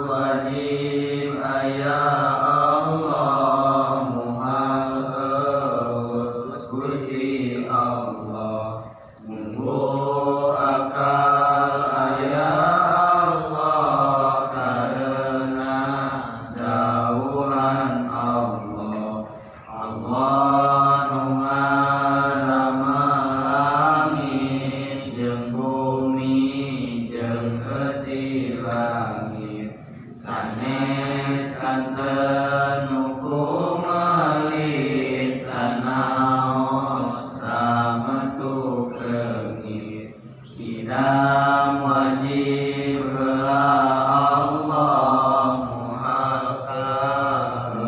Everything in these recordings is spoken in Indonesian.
wajib aya Allah muhal Gusti Allah munggu akal aya Allah karena jauhan Allah nu ngadama langit jeung bumi jeung resi langit sanes kanten hukum melit sanaos rahmatu keungit idam wajib heula Allah muhal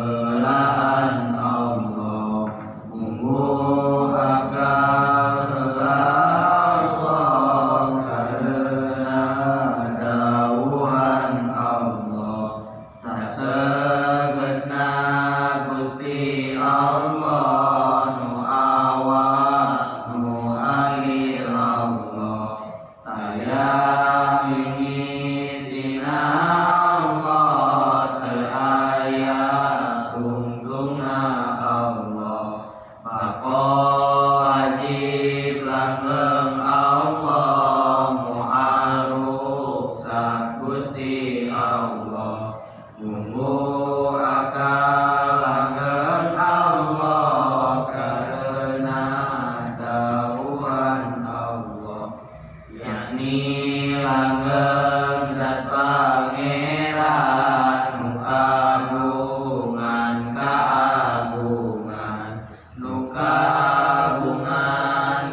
kaheulaan Allah munggu akal heula Allah karena dawuhan Allah sategesna Gusti Allah nu awal nu akhir Allah taya bingit tina Allah teu aya tungtungna Allah bako wajib langgeng Allah mu'aruf sak Gusti Allah munggu akal langgeng Allah karena dawuhan Allah yakni langgeng zat pangeran nu kagungan kaagungan nu kagungan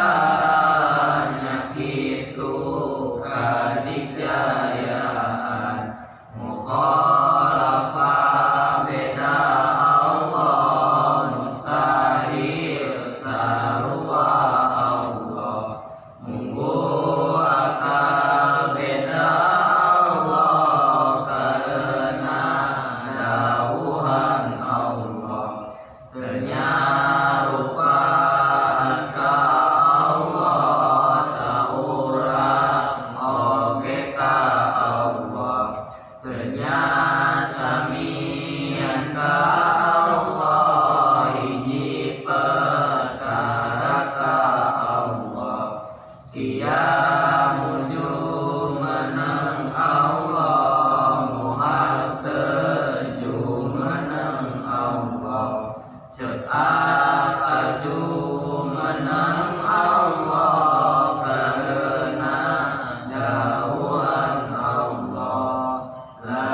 kamulyaan nyakitu kadikjayaan mukhalafah beda Allah mustahil sarua Allah munggu akal beda Allah karena dawuhan Allah ternyarupaan ka Allah saurang oge ka Allah ternyasamian ka Allah hiji perkara ka Allah tiamuju menang Allah muhal teju menang Allah cek arju menang Allah karena dawuhan Allah la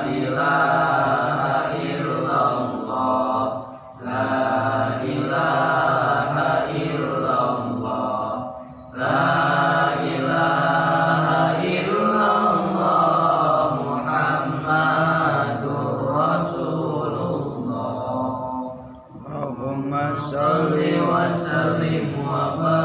ilaha illallah la ilaha illallah la ilaha illallah Muhammadur Rasulullah Allahumma sholli wa sallim wa barik